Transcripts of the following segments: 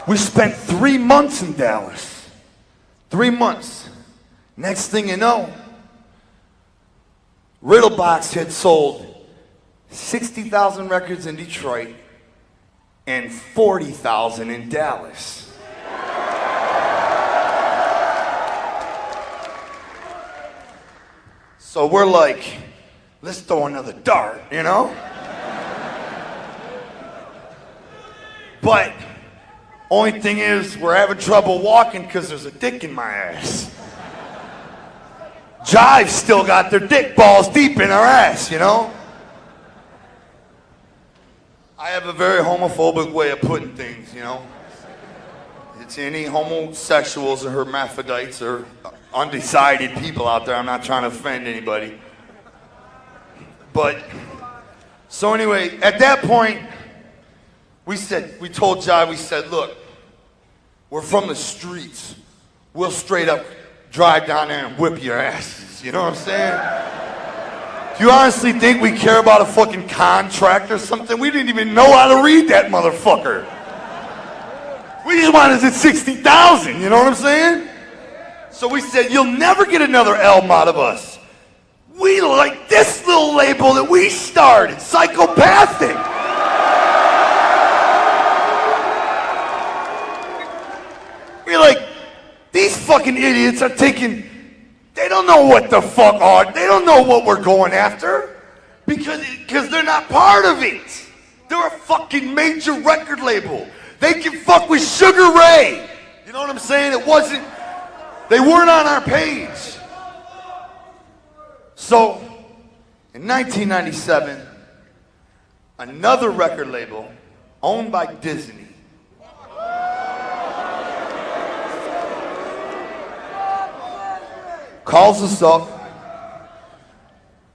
We spent 3 months in Dallas. 3 months. Next thing you know, Riddlebox had sold 60,000 records in Detroit and 40,000 in Dallas. So we're like, let's throw another dart, you know? But only thing is, we're having trouble walking because there's a dick in my ass. Jive still got their dick balls deep in her ass, you know? I have a very homophobic way of putting things, you know? It's any homosexuals or hermaphrodites or undecided people out there. I'm not trying to offend anybody. But, so anyway, at that point, we told Jive, we said, look, we're from the streets. We'll straight up drive down there and whip your asses. You know what I'm saying? Do you honestly think we care about a fucking contract or something? We didn't even know how to read that motherfucker. We just wanted it 60,000, you know what I'm saying? So we said, you'll never get another album out of us. We like this little label that we started, Psychopathic. We're like, these fucking idiots are taking, they don't know what the fuck are, they don't know what we're going after because they're not part of it. They're a fucking major record label. They can fuck with Sugar Ray. You know what I'm saying? They weren't on our page. So, in 1997, another record label owned by Disney calls us up.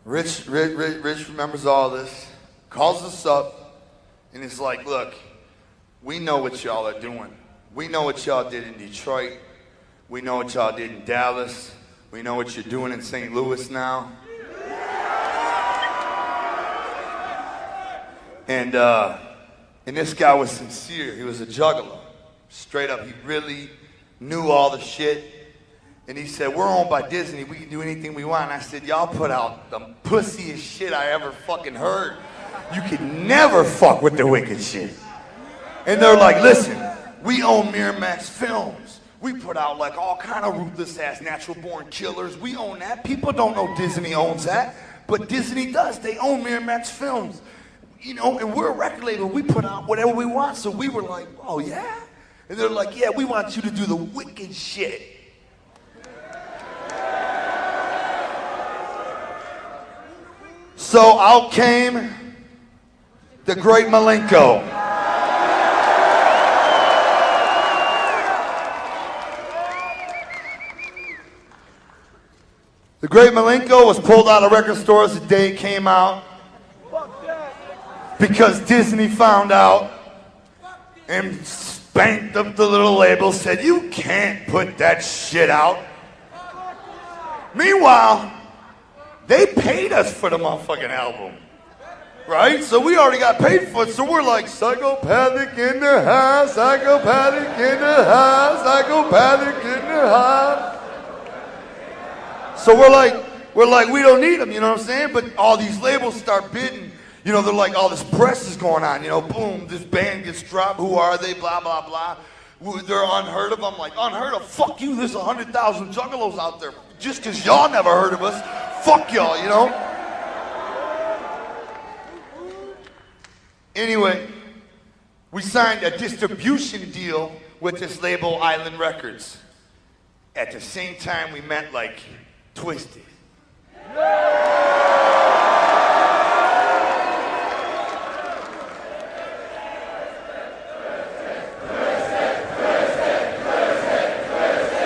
Rich remembers all this. Calls us up, and it's like, look, we know what y'all are doing. We know what y'all did in Detroit. We know what y'all did in Dallas. We know what you're doing in St. Louis now. And this guy was sincere. He was a juggler. Straight up, he really knew all the shit. And he said, we're owned by Disney. We can do anything we want. And I said, y'all put out the pussiest shit I ever fucking heard. You can never fuck with the wicked shit. And they're like, listen, we own Miramax Films. We put out like all kind of ruthless ass natural born killers. We own that. People don't know Disney owns that, but Disney does. They own Miramax Films. You know, and we're a record label. We put out whatever we want. So we were like, oh yeah? And they're like, yeah, we want you to do the wicked shit. So out came the great Malenko. The great Malenko was pulled out of record stores the day it came out because Disney found out and spanked up the little label, said, you can't put that shit out. Meanwhile, they paid us for the motherfucking album, right? So we already got paid for it, so we're like, psychopathic in the house, psychopathic in the house, psychopathic in the house. So we're like, we don't need them, you know what I'm saying? But all these labels start bidding. You know, they're like, all this press is going on, you know, boom, this band gets dropped, who are they, blah, blah, blah. They're unheard of. I'm like, unheard of? Fuck you, there's 100,000 juggalos out there. Just because y'all never heard of us, fuck y'all, you know? Anyway, we signed a distribution deal with this label, Island Records. At the same time, we met like Twisted.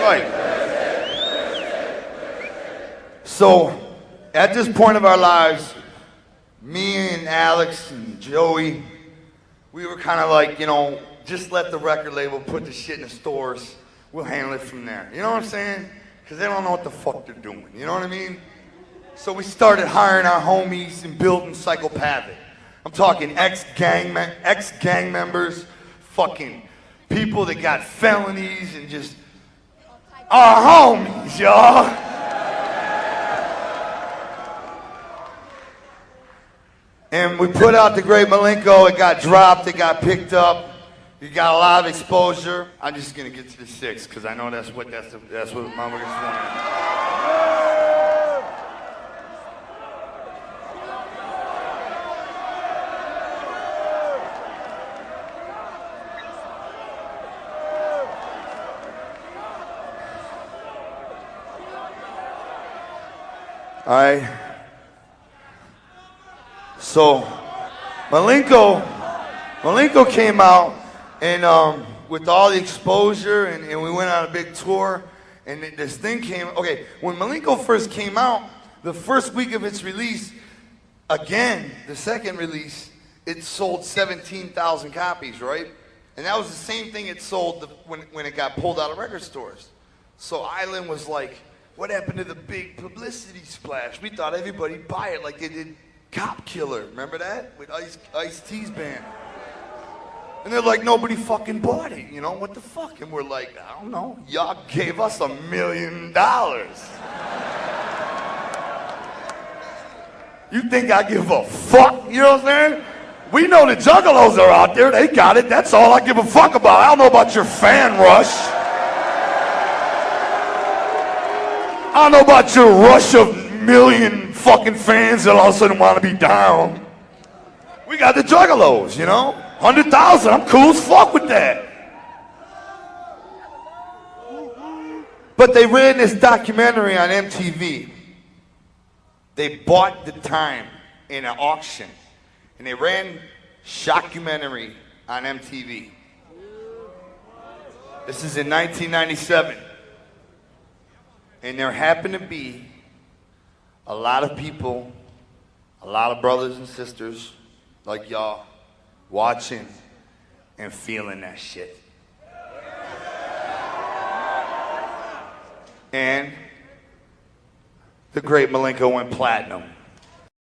Right. So, at this point of our lives, me and Alex and Joey, we were kind of like, you know, just let the record label put the shit in the stores. We'll handle it from there. You know what I'm saying? Because they don't know what the fuck they're doing. You know what I mean? So we started hiring our homies and building Psychopathic. I'm talking ex-gang members, fucking people that got felonies and just our homies, y'all. And we put out The Great Milenko. It got dropped. It got picked up. You got a lot of exposure. I'm just gonna get to the 6 because I know that's what motherfuckers want. All right. So, Milenko came out, and with all the exposure, and we went on a big tour, and this thing came. Okay, when Milenko first came out, the first week of its release, again, the second release, it sold 17,000 copies, right? And that was the same thing it sold when it got pulled out of record stores. So Island was like, what happened to the big publicity splash? We thought everybody'd buy it like they did Cop Killer. Remember that? With Ice-T's band. And they're like, nobody fucking bought it. You know, what the fuck? And we're like, I don't know. Y'all gave us $1 million. You think I give a fuck? You know what I'm saying? We know the Juggalos are out there. They got it. That's all I give a fuck about. I don't know about your fan rush. I don't know about your rush of million fucking fans that all of a sudden want to be down. We got the Juggalos, you know? 100,000, I'm cool as fuck with that. But they ran this documentary on MTV. They bought the time in an auction. And they ran Shockumentary on MTV. This is in 1997. And there happened to be a lot of people, a lot of brothers and sisters like y'all watching and feeling that shit. And The Great Milenko went platinum.